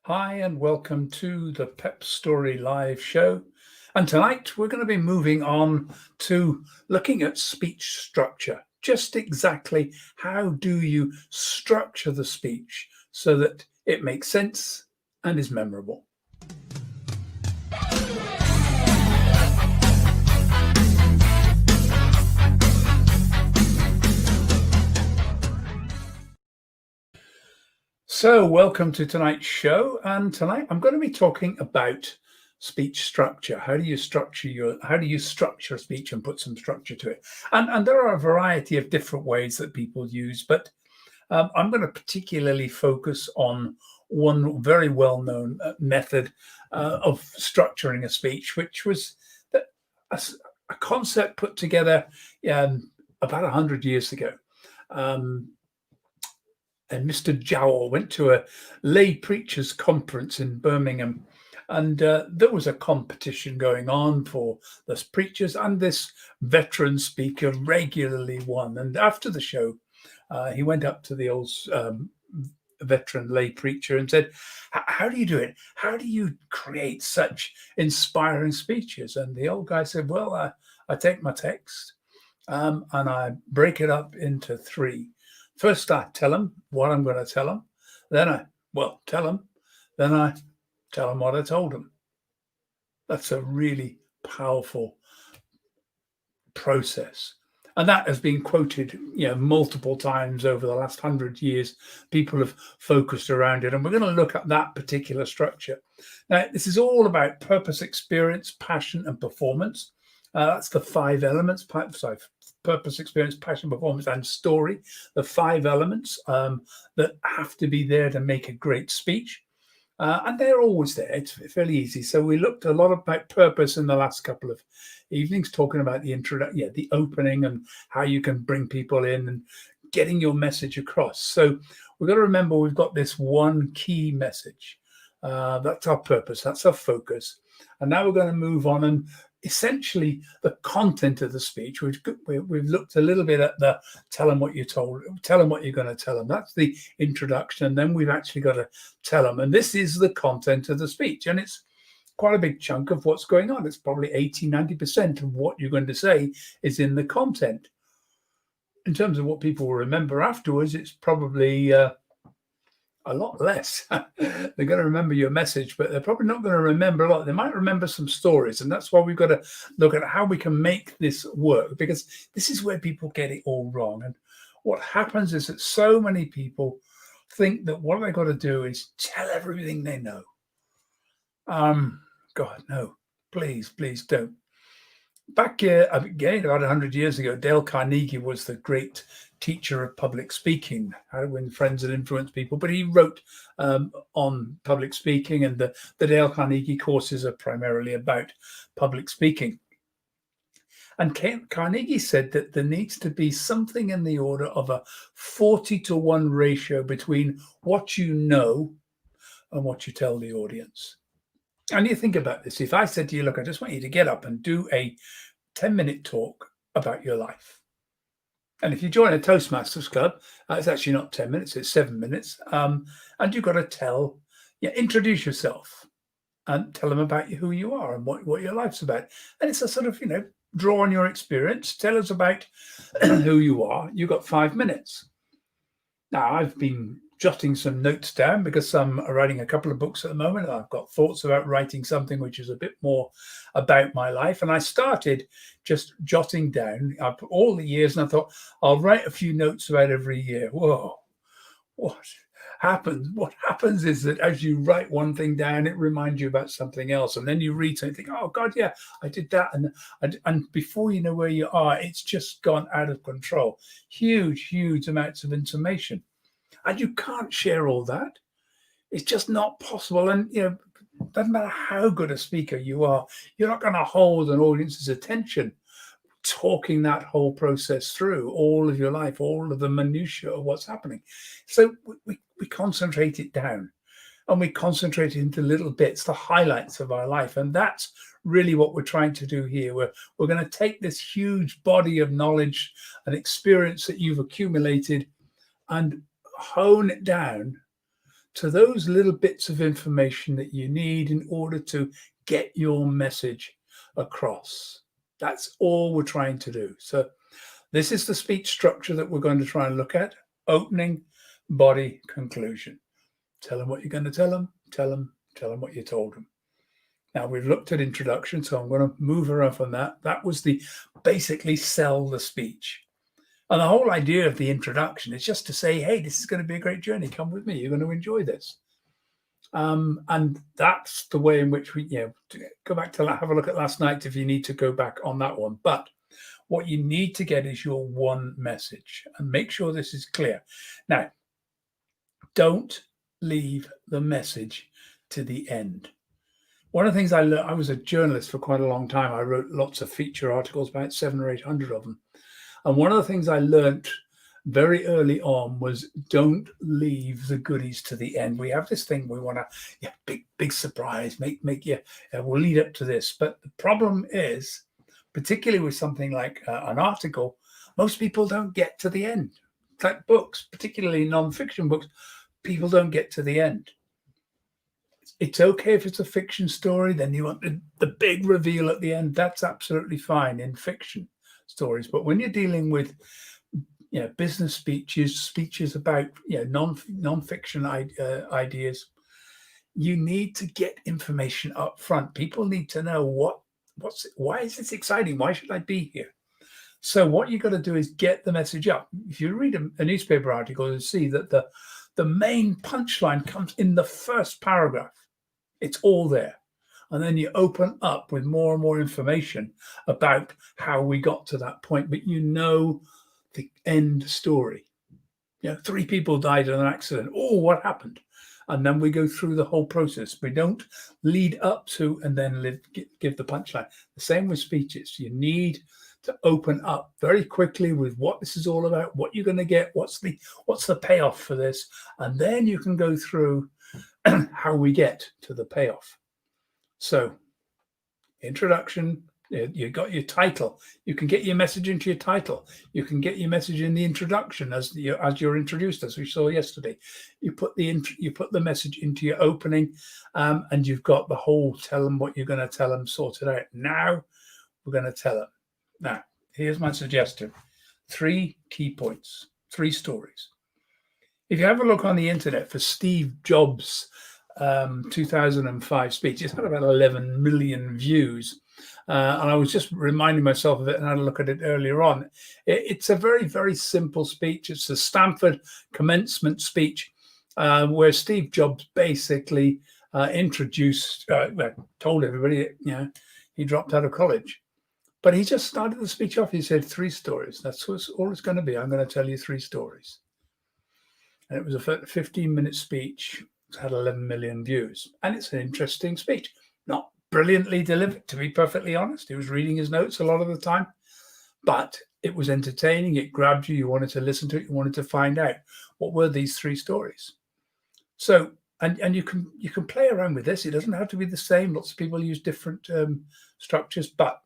Hi, and welcome to the PEPP Story Live show. And tonight we're going to be moving on to looking at speech structure. Just exactly how do you structure the speech so that it makes sense and is memorable? So, welcome to tonight's show. And tonight I'm going to be talking about speech structure. How do you structure a speech and put some structure to it? And there are a variety of different ways that people use, but I'm going to particularly focus on one very well-known method of structuring a speech, which was a, a concept put together about 100 years ago. Um, and Mr. Jowl went to a lay preachers conference in Birmingham, and there was a competition going on for the preachers, and this veteran speaker regularly won. And after the show, he went up to the old veteran lay preacher and said, "How do you do it? How do you create such inspiring speeches?" And the old guy said, "Well, I take my text and I break it up into three. First, I tell them what I'm going to tell them. Then tell them. Then I tell them what I told them." That's a really powerful process. And that has been quoted, multiple times over the last 100 years. People have focused around it, and we're going to look at that particular structure. Now, this is all about purpose, experience, passion, and performance. That's the five elements. Purpose, experience, passion, performance, and story. The five elements that have to be there to make a great speech. And they're always there. It's fairly easy. So we looked a lot about purpose in the last couple of evenings, talking about the the opening, and how you can bring people in and getting your message across. So we've got to remember we've got this one key message. That's our purpose. That's our focus. And now we're going to move on and essentially the content of the speech. We've looked a little bit at the tell them what you told, tell them what you're going to tell them. That's the introduction. And then we've actually got to tell them. And this is the content of the speech. And it's quite a big chunk of what's going on. It's probably 80-90% of what you're going to say is in the content. In terms of what people will remember afterwards, it's probably a lot less. They're going to remember your message, but they're probably not going to remember a lot. They might remember some stories. And that's why we've got to look at how we can make this work, because this is where people get it all wrong. And what happens is that so many people think that what they've got to do is tell everything they know. God, no, please don't. Back again, about 100 years ago, Dale Carnegie was the great teacher of public speaking, how to win friends and influence people. But he wrote on public speaking, and the Dale Carnegie courses are primarily about public speaking. And Carnegie said that there needs to be something in the order of a 40-to-1 ratio between what you know and what you tell the audience. And you think about this. If I said to you, look, I just want you to get up and do a 10-minute talk about your life. And if you join a Toastmasters club, it's actually not 10 minutes, it's 7 minutes. And you've got to introduce yourself and tell them about who you are and what your life's about. And it's a sort of, draw on your experience, tell us about who you are. You've got 5 minutes. Now, I've been jotting some notes down because I'm writing a couple of books at the moment. I've got thoughts about writing something which is a bit more about my life. And I started just jotting down all the years, and I thought, I'll write a few notes about every year. Whoa, what happens? What happens is that as you write one thing down, it reminds you about something else. And then you read something, oh God, yeah, I did that. And before you know where you are, it's just gone out of control. Huge amounts of information. And you can't share all that. It's just not possible. And, doesn't matter how good a speaker you are, you're not going to hold an audience's attention talking that whole process through, all of your life, all of the minutiae of what's happening. So we concentrate it down, and we concentrate it into little bits, the highlights of our life. And that's really what we're trying to do here. We're going to take this huge body of knowledge and experience that you've accumulated and hone it down to those little bits of information that you need in order to get your message across. That's all we're trying to do. So this is the speech structure that we're going to try and look at: opening, body, conclusion. Tell them what you're going to tell them, tell them what you told them. Now we've looked at introduction, so I'm going to move around from that. That was the basically sell the speech. And the whole idea of the introduction is just to say, hey, this is going to be a great journey. Come with me. You're going to enjoy this. And that's the way in which we, go back to have a look at last night if you need to go back on that one. But what you need to get is your one message, and make sure this is clear. Now, don't leave the message to the end. One of the things I learned, I was a journalist for quite a long time. I wrote lots of feature articles, about 700 or 800 of them. And one of the things I learned very early on was don't leave the goodies to the end. We have this thing we want to, big surprise, we'll lead up to this. But the problem is, particularly with something like an article, most people don't get to the end. It's like books, particularly non-fiction books, people don't get to the end. It's okay if it's a fiction story, then you want the big reveal at the end. That's absolutely fine in fiction stories. But when you're dealing with business speeches about non-fiction ideas, you need to get information up front. People need to know why is this exciting? Why should I be here? So what you've got to do is get the message up. If you read a newspaper article, you'll see that the main punchline comes in the first paragraph. It's all there. And then you open up with more and more information about how we got to that point. But the end story. 3 people died in an accident. Oh, what happened? And then we go through the whole process. We don't lead up to and then give the punchline. The same with speeches. You need to open up very quickly with what this is all about, what you're going to get, what's the payoff for this, and then you can go through how we get to the payoff. So, introduction, you got your title. You can get your message into your title. You can get your message in the introduction as you're introduced, as we saw yesterday. You put the message into your opening, and you've got the whole tell them what you're going to tell them sorted out. Now we're going to tell them. Now, here's my suggestion. 3 key points, 3 stories. If you have a look on the internet for Steve Jobs' 2005 speech, it's had about 11 million views. And I was just reminding myself of it and had a look at it earlier on. It's a very, very simple speech. It's a Stanford commencement speech where Steve Jobs basically told everybody that, he dropped out of college. But he just started the speech off. He said 3 stories. That's all it's going to be. I'm going to tell you 3 stories. And it was a 15-minute speech. It's had 11 million views. And it's an interesting speech. Not brilliantly delivered, to be perfectly honest. He was reading his notes a lot of the time. But it was entertaining. It grabbed you. You wanted to listen to it. You wanted to find out what were these 3 stories. So, and you can play around with this. It doesn't have to be the same. Lots of people use different structures. But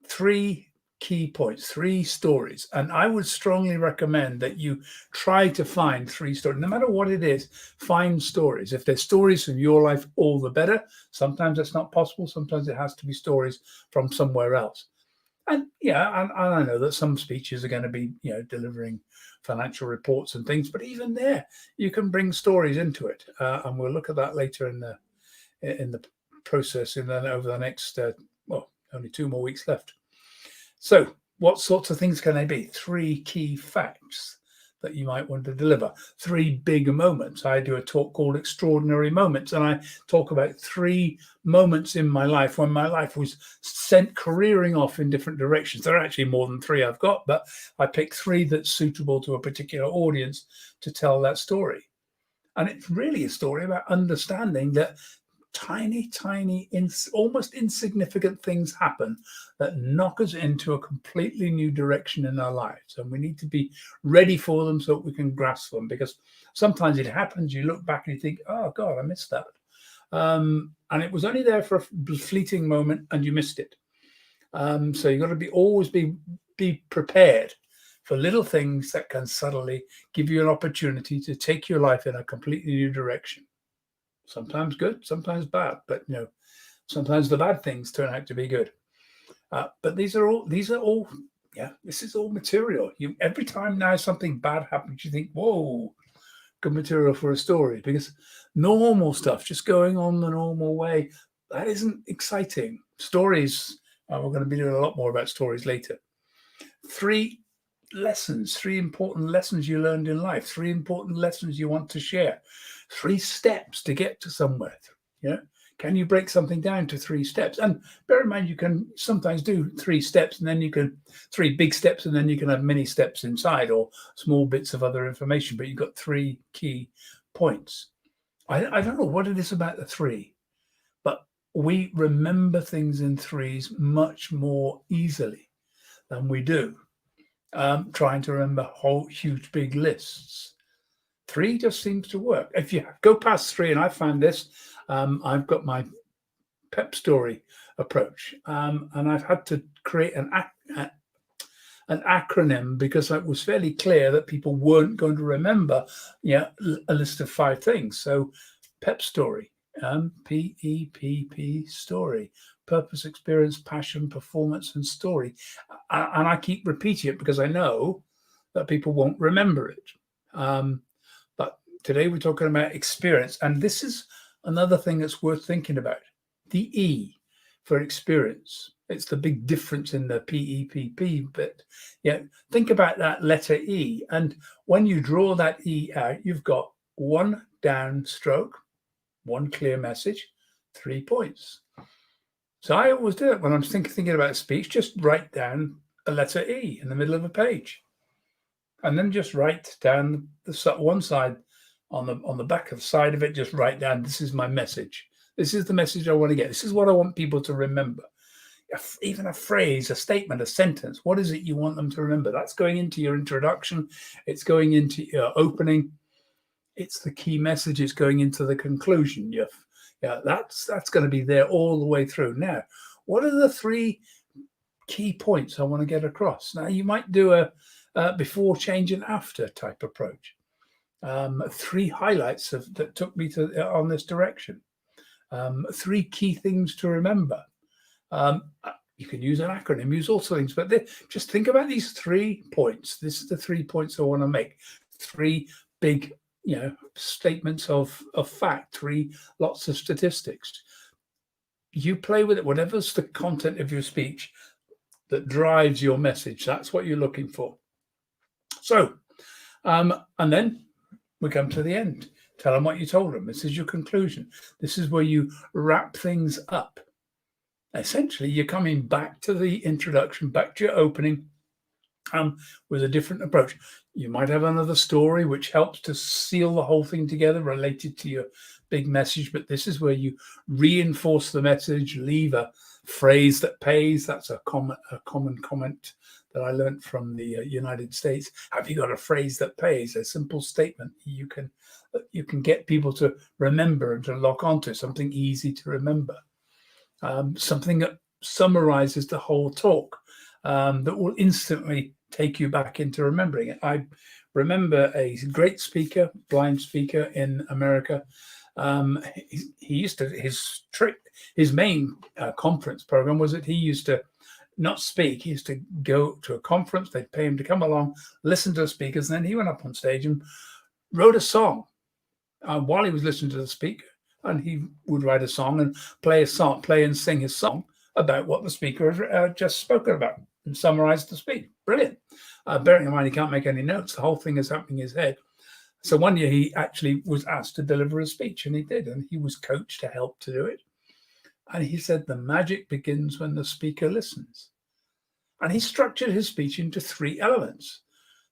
3 key points, 3 stories. And I would strongly recommend that you try to find 3 stories. No matter what it is, find stories. If there's stories from your life, all the better. Sometimes that's not possible. Sometimes it has to be stories from somewhere else. And I know that some speeches are going to be, delivering financial reports and things, but even there, you can bring stories into it. And we'll look at that later in the process, and then over the next, only 2 more weeks left. So what sorts of things can they be? 3 key facts that you might want to deliver. 3 big moments. I do a talk called Extraordinary Moments, and I talk about 3 moments in my life when my life was sent careering off in different directions. There are actually more than 3 I've got, but I pick 3 that's suitable to a particular audience to tell that story. And it's really a story about understanding that tiny, almost insignificant things happen that knock us into a completely new direction in our lives. And we need to be ready for them so that we can grasp them, because sometimes it happens, you look back and you think, oh God, I missed that. And it was only there for a fleeting moment and you missed it. So you've got to always be prepared for little things that can subtly give you an opportunity to take your life in a completely new direction. Sometimes good, sometimes bad, but sometimes the bad things turn out to be good. But these are all, yeah, this is all material. Every time now something bad happens, you think, whoa, good material for a story, because normal stuff, just going on the normal way, that isn't exciting. Stories, we're going to be doing a lot more about stories later. 3 important lessons you learned in life, 3 important lessons you want to share, 3 steps to get to somewhere. Can you break something down to 3 steps? And bear in mind, you can sometimes do 3 steps and then you can 3 big steps, and then you can have many steps inside or small bits of other information, but you've got 3 key points. I don't know what it is about the 3, but we remember things in 3s much more easily than we do trying to remember whole huge big lists. 3 just seems to work. If you go past 3, and I found this, I've got my PEPP story approach, and I've had to create an acronym because it was fairly clear that people weren't going to remember a list of 5 things. So PEPP story, PEPP story, purpose, experience, passion, performance, and story. And I keep repeating it because I know that people won't remember it. But today we're talking about experience, and this is another thing that's worth thinking about. The E for experience. It's the big difference in the PEPP bit. Think about that letter E, and when you draw that E out, you've got 1 downstroke, 1 clear message, 3 points. So I always do it when I'm thinking about a speech. Just write down a letter E in the middle of a page, and then just write down the one side on the back of the side of it. Just write down, this is my message. This is the message I want to get. This is what I want people to remember. Even a phrase, a statement, a sentence. What is it you want them to remember? That's going into your introduction. It's going into your opening. It's the key message. It's going into the conclusion. That's going to be there all the way through. Now, what are the 3 key points I want to get across? Now, you might do a before, change, and after type approach. 3 highlights that took me on this direction. 3 key things to remember. You can use an acronym, use all things, but just think about these 3 points. This is the 3 points I want to make. 3 big, statements of fact. 3 lots of statistics. You play with it. Whatever's the content of your speech that drives your message, that's what you're looking for. So, and then we come to the end. Tell them what you told them. This is your conclusion. This is where you wrap things up. Essentially, you're coming back to the introduction, back to your opening, with a different approach. You might have another story which helps to seal the whole thing together related to your big message, but this is where you reinforce the message, leave a phrase that pays. That's a common comment that I learned from the United States. Have you got a phrase that pays? A simple statement you can get people to remember and to lock onto, something easy to remember. Something that summarizes the whole talk, that will instantly take you back into remembering it. I remember a great speaker, blind speaker in America. He used to, his main conference program was that he used to not speak. He used to go to a conference. They'd pay him to come along, listen to the speakers, and then he went up on stage and wrote a song while he was listening to the speaker. And he would write a song and play and sing his song about what the speaker had just spoken about and summarize the speech. Brilliant. Bearing in mind he can't make any notes, the whole thing is happening in his head. So one year he actually was asked to deliver a speech, and he did, and he was coached to help to do it. And he said the magic begins when the speaker listens. And he structured his speech into 3 elements.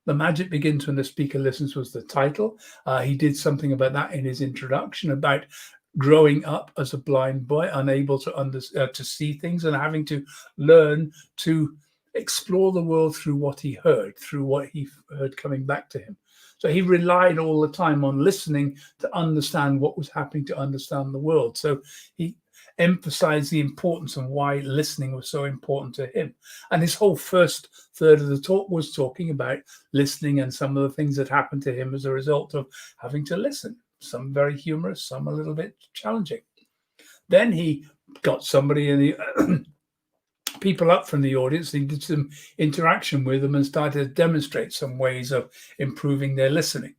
The magic begins when the speaker listens was the title. He did something about that in his introduction, about growing up as a blind boy, unable to see things and having to learn to explore the world through what he heard, through what he heard coming back to him. So he relied all the time on listening to understand what was happening, to understand the world. So he emphasize the importance and why listening was so important to him. And his whole first third of the talk was talking about listening and some of the things that happened to him as a result of having to listen. Some very humorous, some a little bit challenging. Then he got somebody in the people up from the audience. He did some interaction with them and started to demonstrate some ways of improving their listening.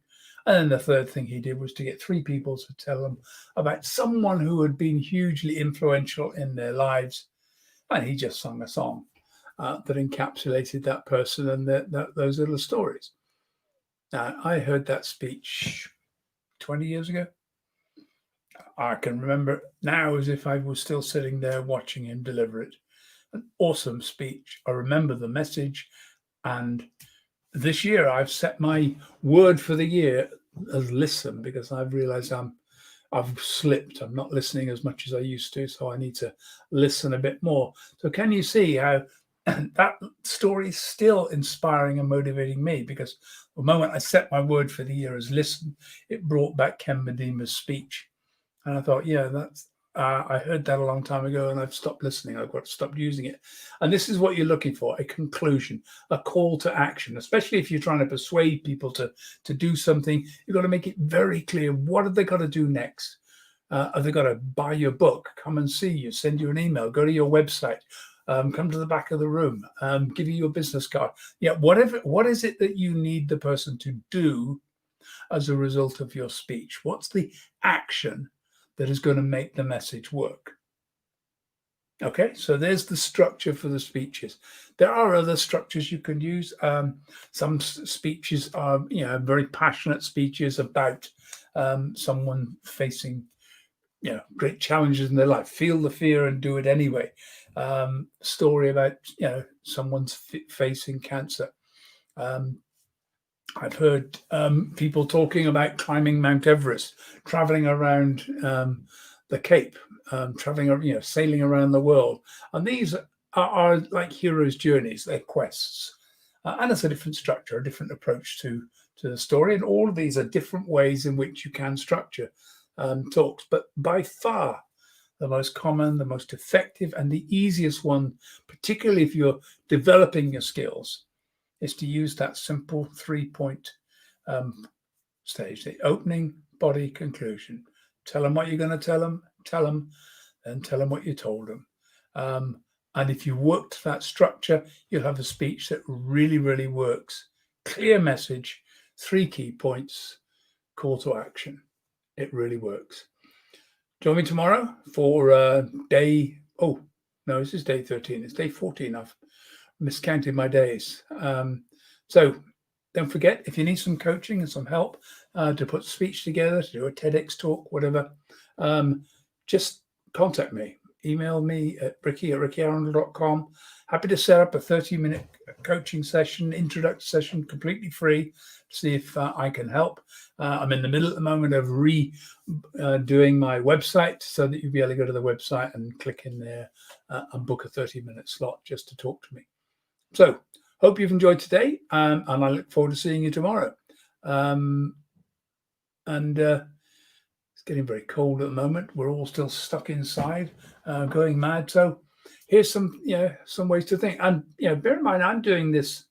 And then the third thing he did was to get 3 people to tell them about someone who had been hugely influential in their lives. And he just sung a song that encapsulated that person and those little stories. Now, I heard that speech 20 years ago. I can remember now as if I was still sitting there watching him deliver it. An awesome speech. I remember the message. And this year I've set my word for the year as listen, because I've realized I've slipped. I'm not listening as much as I used to, so I need to listen a bit more. So can you see how that story is still inspiring and motivating me? Because the moment I set my word for the year as listen, it brought back Ken Medema's speech. And I thought, yeah, that's I heard that a long time ago and I've stopped listening. I've got to stop using it. And this is what you're looking for: a conclusion, a call to action, especially if you're trying to persuade people to do something. You've got to make it very clear. What have they got to do next? Have they got to buy your book, come and see you, send you an email, go to your website, come to the back of the room, give you your business card? Yeah, whatever. What is it that you need the person to do as a result of your speech? What's the action that is going to make the message work? Okay, so there's the structure for the speeches. There are other structures you can use. Some speeches are, very passionate speeches about someone facing, great challenges in their life. Feel the fear and do it anyway. Story about, someone's facing cancer. I've heard people talking about climbing Mount Everest, traveling around the Cape, traveling, sailing around the world. And these are like heroes' journeys, they're quests. And it's a different structure, a different approach to the story. And all of these are different ways in which you can structure talks. But by far, the most common, the most effective, and the easiest one, particularly if you're developing your skills, is to use that simple 3-point stage: the opening, body, conclusion. Tell them what you're going to tell them, and tell them what you told them. And if you worked that structure, you'll have a speech that really, really works. Clear message, 3 key points, call to action. It really works. Join me tomorrow for day, oh, no, this is day 13. It's day 14. I've miscounted my days. So don't forget, if you need some coaching and some help to put speech together, to do a TEDx talk, whatever, just contact me. Email me at ricky@rickyarundel.com. Happy to set up a 30-minute coaching session, introductory session, completely free, to see if I can help. I'm in the middle at the moment of doing my website, so that you'll be able to go to the website and click in there and book a 30-minute slot just to talk to me. So hope you've enjoyed today, and I look forward to seeing you tomorrow. It's getting very cold at the moment. We're all still stuck inside, going mad. So here's some ways to think. And bear in mind, I'm doing this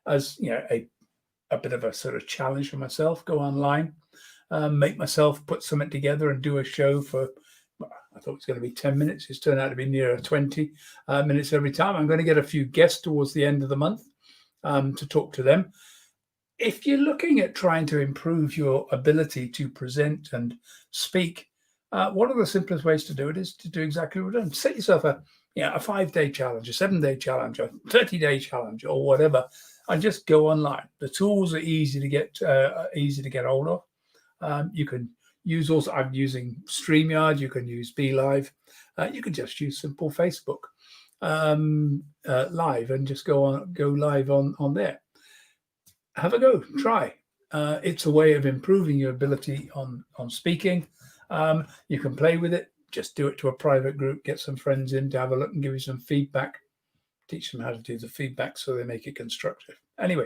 as a bit of a sort of challenge for myself. Go online, make myself put something together and do a show for. I thought it was going to be 10 minutes. It's turned out to be near 20 minutes every time. I'm going to get a few guests towards the end of the month to talk to them. If you're looking at trying to improve your ability to present and speak, one of the simplest ways to do it is to do exactly what we've done. Set yourself a 5-day challenge, a 7-day challenge, a 30-day challenge, or whatever, and just go online. The tools are easy to get hold of. You can use also. I'm using StreamYard. You can use BeLive. You can just use simple Facebook Live and just go live on there. Have a go. Try. It's a way of improving your ability on speaking. You can play with it. Just do it to a private group. Get some friends in to have a look and give you some feedback. Teach them how to do the feedback so they make it constructive. Anyway,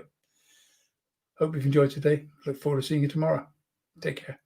hope you've enjoyed today. Look forward to seeing you tomorrow. Take care.